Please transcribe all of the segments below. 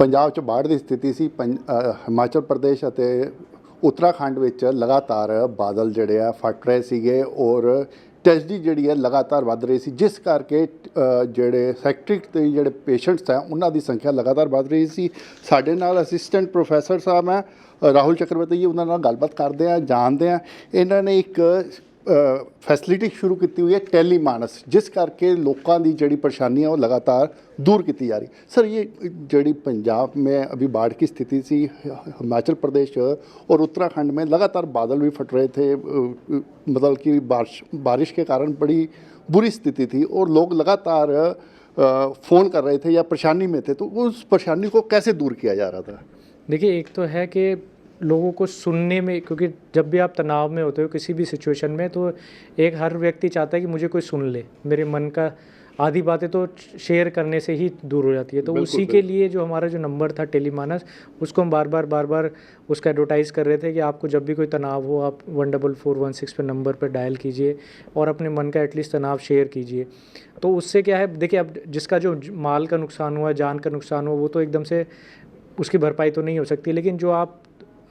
ਪੰਜਾਬ 'ਚ ਬਾੜ ਦੀ ਸਥਿਤੀ ਸੀ। ਹਿਮਾਚਲ ਪ੍ਰਦੇਸ਼ ਅਤੇ ਉੱਤਰਾਖੰਡ ਵਿੱਚ ਲਗਾਤਾਰ ਬਾਦਲ ਜਿਹੜੇ ਆ ਫਟ ਰਹੇ ਸੀਗੇ ਔਰ ਟ੍ਰੈਜਡੀ ਜਿਹੜੀ ਹੈ ਲਗਾਤਾਰ ਵੱਧ ਰਹੀ ਸੀ, ਜਿਸ ਕਰਕੇ ਜਿਹੜੇ ਸੈਕਟ੍ਰਿਕ ਤੇ ਜਿਹੜੇ ਪੇਸ਼ੈਂਟਸ ਹੈ ਉਹਨਾਂ ਦੀ ਸੰਖਿਆ ਲਗਾਤਾਰ ਵੱਧ ਰਹੀ ਸੀ। ਸਾਡੇ ਨਾਲ ਅਸਿਸਟੈਂਟ ਪ੍ਰੋਫੈਸਰ ਸਾਹਿਬ ਹੈ ਰਾਹੁਲ ਚੱਕਰਵਰਤੀ ਜੀ, ਉਹਨਾਂ ਨਾਲ ਗੱਲਬਾਤ ਕਰਦੇ ਆ, ਜਾਣਦੇ ਆ। ਇਹਨਾਂ ਨੇ ਇੱਕ ਫੈਸਿਲਿਟੀ ਸ਼ੁਰੂ ਕੀਤੀ ਹੋਈ ਹੈ ਟੈਲੀਮਾਨਸ, ਜਿਸ ਕਰਕੇ ਲੋਕਾਂ ਦੀ ਜਿਹੜੀ परेशानी है वो लगातार दूर की जा रही। सर, ये जड़ी पंजाब में अभी बाढ़ की स्थिति सी, हिमाचल प्रदेश और उत्तराखंड में लगातार बादल भी फट रहे थे, मतलब कि बारिश के कारण बड़ी बुरी स्थिति थी और लोग लगातार फ़ोन कर रहे थे या परेशानी में थे, तो उस परेशानी को कैसे दूर किया जा रहा था? देखिए, एक तो है कि लोगों को सुनने में, क्योंकि जब भी आप तनाव में होते हो किसी भी सिचुएशन में, तो एक हर व्यक्ति चाहता है कि मुझे कोई सुन ले, मेरे मन का आधी बातें तो शेयर करने से ही दूर हो जाती है। तो उसी के लिए जो हमारा जो नंबर था टेलीमानस, उसको हम बार बार उसका एडवर्टाइज़ कर रहे थे कि आपको जब भी कोई तनाव हो आप 14416 पे नंबर पर डायल कीजिए और अपने मन का एटलीस्ट तनाव शेयर कीजिए। तो उससे क्या है, देखिए, अब जिसका जो माल का नुकसान हुआ, जान का नुकसान हुआ, वो तो एकदम से उसकी भरपाई तो नहीं हो सकती, लेकिन जो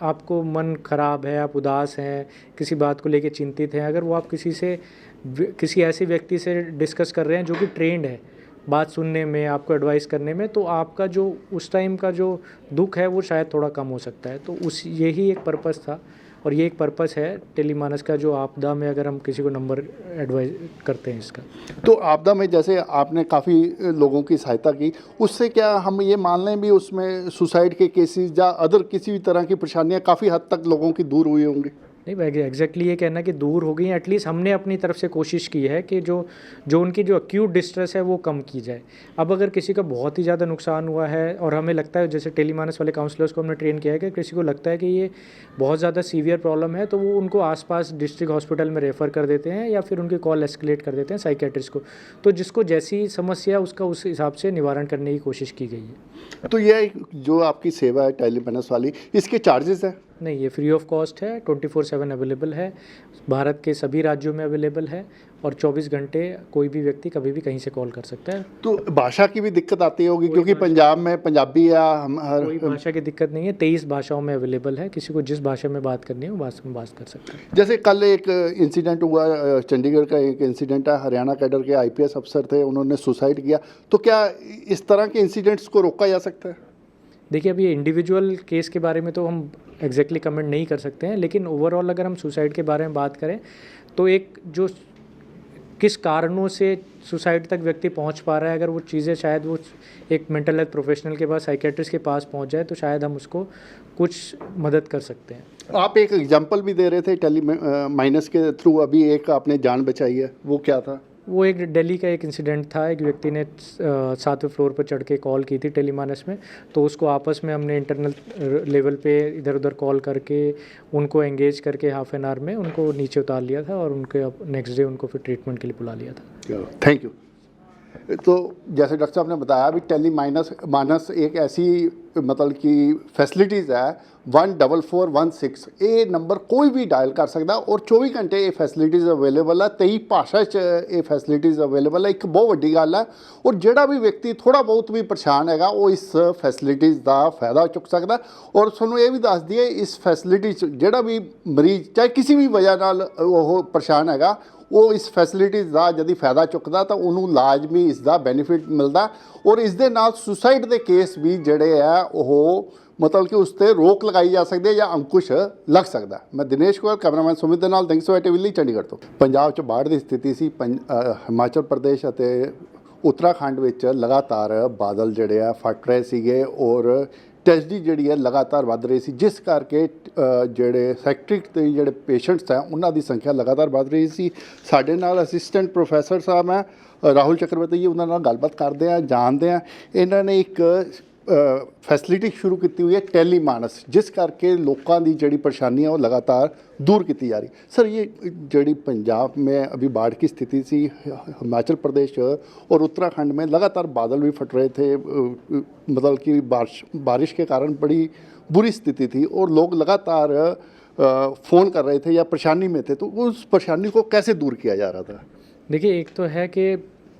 आपको मन ख़राब है, आप उदास हैं, किसी बात को लेके चिंतित हैं, अगर वो आप किसी ऐसे व्यक्ति से डिस्कस कर रहे हैं जो कि ट्रेंड है बात सुनने में, आपको एडवाइस करने में, तो आपका जो उस टाइम का जो दुख है वो शायद थोड़ा कम हो सकता है। तो यही एक पर्पस था और ये एक पर्पस है टेलीमानस का, जो आपदा में अगर हम किसी को नंबर एडवाइस करते हैं इसका। तो आपदा में जैसे आपने काफ़ी लोगों की सहायता की, उससे क्या हम ये मान लें भी उसमें सुसाइड के केसेस या अदर किसी भी तरह की परेशानियां काफ़ी हद तक लोगों की दूर हुई होंगी? नहीं भाई, एग्जैक्टली ये कहना कि दूर हो गई हैं, एटलीस्ट हमने अपनी तरफ से कोशिश की है कि जो उनकी जो एक्यूट डिस्ट्रेस है वो कम की जाए। अब अगर किसी का बहुत ही ज़्यादा नुकसान हुआ है और हमें लगता है, जैसे टेलीमानस वाले काउंसलर्स को हमने ट्रेन किया है कि किसी को लगता है कि ये बहुत ज़्यादा सीवियर प्रॉब्लम है, तो वो उनको आसपास डिस्ट्रिक्ट हॉस्पिटल में रेफ़र कर देते हैं या फिर उनकी कॉल एस्केलेट कर देते हैं साइकेट्रिस्ट को। तो जिसको जैसी समस्या उसका उस हिसाब से निवारण करने की कोशिश की गई है। तो ये जो आपकी सेवा है टेलीमानस वाली, इसके चार्जेस हैं? नहीं, ये फ्री ऑफ कॉस्ट है, 24/7 अवेलेबल है, भारत के सभी राज्यों में अवेलेबल है और 24 घंटे कोई भी व्यक्ति कभी भी कहीं से कॉल कर सकता है। तो भाषा की भी दिक्कत आती होगी, क्योंकि पंजाब में पंजाबी या कोई भाषा की दिक्कत नहीं है, 23 भाषाओं में अवेलेबल है, किसी को जिस भाषा में बात करनी है वो भाषा में बात कर सकते हैं। जैसे कल एक इंसिडेंट हुआ, चंडीगढ़ का एक इंसिडेंट है, हरियाणा कैडर के IPS अफसर थे, उन्होंने सुसाइड किया, तो क्या इस तरह के इंसिडेंट्स को रोका जा सकता है? देखिए, अब ये इंडिविजुअल केस के बारे में तो हम एग्जैक्टली कमेंट नहीं कर सकते हैं, लेकिन ओवरऑल अगर हम सुसाइड के बारे में बात करें तो एक जो किस कारणों से सुसाइड तक व्यक्ति पहुंच पा रहा है, अगर वो चीज़ें शायद वो एक मेंटल हेल्थ प्रोफेशनल के पास, साइकेट्रिस्ट के पास पहुंच जाए, तो शायद हम उसको कुछ मदद कर सकते हैं। आप एक एग्जांपल भी दे रहे थे टेलीमानस के थ्रू, अभी एक आपने जान बचाई है, वो क्या था? वो एक दिल्ली का एक इंसिडेंट था, एक व्यक्ति ने 7वें फ्लोर पर चढ़ के कॉल की थी टेलीमानस में, तो उसको आपस में हमने इंटरनल लेवल पे इधर उधर कॉल करके उनको एंगेज करके हाफ एन आवर में उनको नीचे उतार लिया था और उनके नेक्स्ट डे उनको फिर ट्रीटमेंट के लिए बुला लिया था। Thank you. तो जैसे डॉक्टर साहब ने बताया, अभी टेलीमानस एक ऐसी मतलब कि फैसिलिटीज़ है 14416, ये नंबर कोई भी डायल कर सकता और 24 घंटे ये फैसिलिटीज़ अवेलेबल है, 23 भाषा ये फैसिलिटीज़ अवेलेबल है। एक बहुत वड्डी गल है, और जोड़ा भी व्यक्ति थोड़ा बहुत भी परेशान है वो इस फैसिलिटीज़ का फायदा चुक सकता। और तुहानू ये भी दस दिए, इस फैसिलिटी जोड़ा भी मरीज चाहे किसी भी वजह नाल वो परेशान है वो इस फैसिलिटीज़ का जदि फायदा चुकता तो उन्होंने लाजमी इसका बेनीफिट मिलता और इस दे नाल सुसाइड के केस भी जड़े है वो मतलब कि उस पर रोक लगाई जा सकती है या अंकुश लग सकता है। मैं दिनेश गोयल, कैमरामैन सुमित दे नाल, थिंग्स TV ਲਈ चंडीगढ़ तो। पंजाब च बाढ़ की स्थिति सी, हिमाचल प्रदेश ਅਤੇ उत्तराखंड ਵਿੱਚ लगातार बादल ਜਿਹੜੇ ਆ ਫਟ ਰਹੇ ਸੀਗੇ और ਟ੍ਰੈਜਡੀ ਜਿਹੜੀ ਹੈ ਲਗਾਤਾਰ ਵੱਧ ਰਹੀ ਸੀ, ਜਿਸ ਕਰਕੇ ਜਿਹੜੇ ਸੈਕਟ੍ਰਿਕ ਤੇ ਜਿਹੜੇ ਪੇਸ਼ੈਂਟਸ ਹੈ ਉਹਨਾਂ ਦੀ ਸੰਖਿਆ ਲਗਾਤਾਰ ਵੱਧ ਰਹੀ ਸੀ। ਸਾਡੇ ਨਾਲ ਅਸਿਸਟੈਂਟ ਪ੍ਰੋਫੈਸਰ ਸਾਹਿਬ ਹੈ ਰਾਹੁਲ ਚੱਕਰਵਰਤੀ ਜੀ, ਉਹਨਾਂ ਨਾਲ ਗੱਲਬਾਤ ਕਰਦੇ ਆ, ਜਾਣਦੇ ਆ। ਇਹਨਾਂ ਨੇ ਇੱਕ फैसिलिटी शुरू की हुई है टेलीमानस, जिस करके लोगों की जी परेशानी है वो लगातार दूर की जा रही। सर, ये जी पंजाब में अभी बाढ़ की स्थिति सी, हिमाचल प्रदेश और उत्तराखंड में लगातार बादल भी फट रहे थे, मतलब कि बारिश के कारण बड़ी बुरी स्थिति थी और लोग लगातार फ़ोन कर रहे थे या परेशानी में थे, तो उस परेशानी को कैसे दूर किया जा रहा था? देखिए, एक तो है कि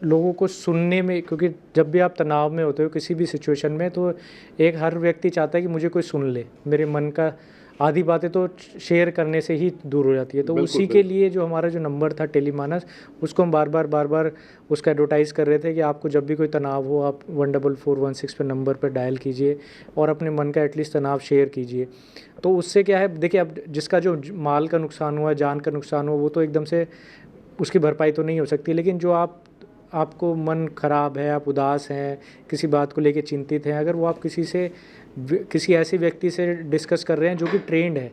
लोगों को सुनने में, क्योंकि जब भी आप तनाव में होते हो किसी भी सिचुएशन में, तो एक हर व्यक्ति चाहता है कि मुझे कोई सुन ले, मेरे मन का आधी बातें तो शेयर करने से ही दूर हो जाती है। तो बिल्कुल, उसी के लिए जो हमारा जो नंबर था टेलीमानस, उसको हम बार बार उसका एडवर्टाइज़ कर रहे थे कि आपको जब भी कोई तनाव हो आप 14416 पे नंबर पर डायल कीजिए और अपने मन का एटलीस्ट तनाव शेयर कीजिए। तो उससे क्या है, देखिए अब जिसका जो माल का नुकसान हुआ, जान का नुकसान हुआ, वो तो एकदम से उसकी भरपाई तो नहीं हो सकती, लेकिन जो आपको मन ख़राब है, आप उदास हैं, किसी बात को लेके चिंतित हैं, अगर वो आप किसी ऐसे व्यक्ति से डिस्कस कर रहे हैं जो कि ट्रेंड है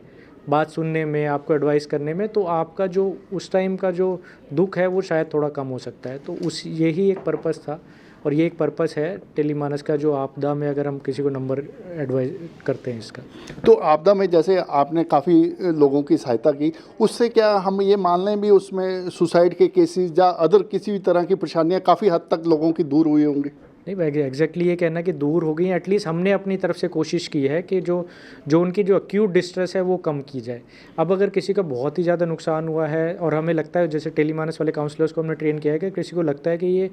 बात सुनने में, आपको एडवाइस करने में, तो आपका जो उस टाइम का जो दुख है वो शायद थोड़ा कम हो सकता है। तो यही एक पर्पस था और ये एक पर्पस है टेलीमानस का, जो आपदा में अगर हम किसी को नंबर एडवाइस करते हैं इसका। तो आपदा में जैसे आपने काफ़ी लोगों की सहायता की, उससे क्या हम ये मान लें भी उसमें सुसाइड के केसेस या अदर किसी भी तरह की परेशानियां काफ़ी हद तक लोगों की दूर हुई होंगी? नहीं भाई, एग्जैक्टली ये कहना कि दूर हो गई, एटलीस्ट हमने अपनी तरफ से कोशिश की है कि जो उनकी जो एक्यूट डिस्ट्रेस है वो कम की जाए। अब अगर किसी का बहुत ही ज़्यादा नुकसान हुआ है और हमें लगता है, जैसे टेलीमानस वाले काउंसलर्स को हमने ट्रेन किया है कि किसी को लगता है कि ये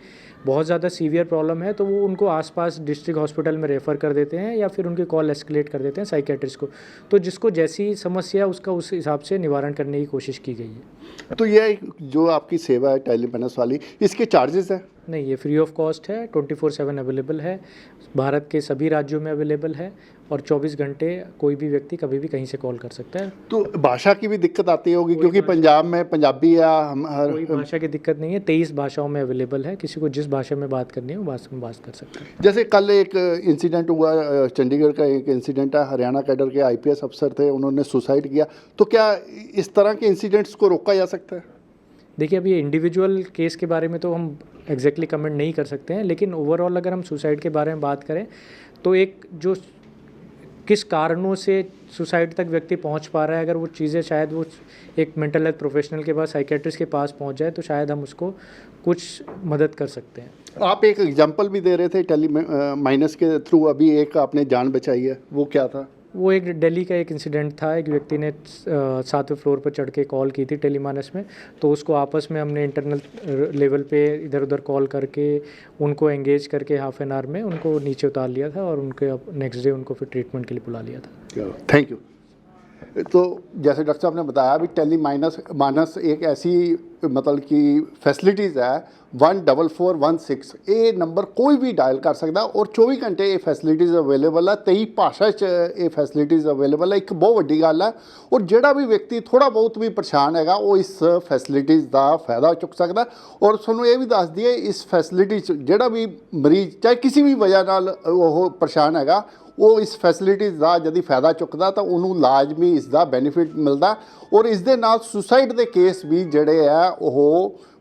बहुत ज़्यादा सीवियर प्रॉब्लम है, तो वो उनको आसपास डिस्ट्रिक्ट हॉस्पिटल में रेफ़र कर देते हैं या फिर उनकी कॉल एस्केलेट कर देते हैं साइकेट्रिस्ट को। तो जिसको जैसी समस्या उसका उस हिसाब से निवारण करने की कोशिश की गई है। तो ये जो आपकी सेवा है टेलीमानस वाली, इसके चार्जेस हैं? नहीं, ये फ्री ऑफ कॉस्ट है, 24/7 अवेलेबल है, भारत के सभी राज्यों में अवेलेबल है और 24 घंटे कोई भी व्यक्ति कभी भी कहीं से कॉल कर सकता है। तो भाषा की भी दिक्कत आती होगी, क्योंकि पंजाब में पंजाबी या हम कोई भाषा की दिक्कत नहीं है, 23 भाषाओं में अवेलेबल है, किसी को जिस भाषा में बात करनी है वो भाषा में बात कर सकता है। जैसे कल एक इंसिडेंट हुआ, चंडीगढ़ का एक इंसिडेंट है, हरियाणा कैडर के आईपीएस अफसर थे, उन्होंने सुसाइड किया। तो क्या इस तरह के इंसिडेंट्स को रोका जा सकता है? देखिए, अब ये इंडिविजुअल केस के बारे में तो हम एग्जैक्टली कमेंट नहीं कर सकते हैं, लेकिन ओवरऑल अगर हम सुसाइड के बारे में बात करें तो एक जो किस कारणों से सुसाइड तक व्यक्ति पहुंच पा रहा है, अगर वो चीज़ें शायद वो एक मेंटल हेल्थ प्रोफेशनल के पास, साइकेट्रिस्ट के पास पहुंच जाए तो शायद हम उसको कुछ मदद कर सकते हैं। आप एक एग्जांपल भी दे रहे थे टेलीमानस के थ्रू, अभी एक आपने जान बचाई है, वो क्या था? वो एक दिल्ली का एक इंसिडेंट था, एक व्यक्ति ने 7वें फ्लोर पर चढ़ के कॉल की थी टेलीमानस में, तो उसको आपस में हमने इंटरनल लेवल पे इधर उधर कॉल करके उनको एंगेज करके हाफ एन आवर में उनको नीचे उतार लिया था और उनके नेक्स्ट डे उनको फिर ट्रीटमेंट के लिए बुला लिया था। Thank you. तो जैसे डॉक्टर साहब ने बताया भी टेलीमानस एक ऐसी मतलब कि फैसिलिटीज़ है 14416, ये नंबर कोई भी डायल कर सकता और 24 घंटे ये फैसिलिटीज़ अवेलेबल है, 23 भाषा ये फैसिलिटीज़ अवेलेबल है। एक बहुत वड्डी गल है, और जोड़ा भी व्यक्ति थोड़ा बहुत भी परेशान है वो इस फैसिलिटीज़ का फायदा चुक सकता। और सूँ ये भी दस दिए, इस फैसिलिटी जोड़ा भी मरीज चाहे किसी भी वजह नाल वो परेशान है वो इस फैसिलिटीज़ का यदि फायदा चुकता तो उन्होंने लाजमी इसका बेनीफिट मिलता। और इस दे नाल सुसाइड के केस भी जोड़े है वो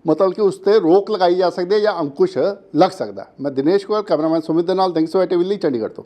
मतलब कि उस पर रोक लगाई जा सकती है या अंकुश लग सकता है। मैं दिनेश गोयल, कैमरामैन सुमित दे नाल, थिंग्स टीवी चंडीगढ़ तो।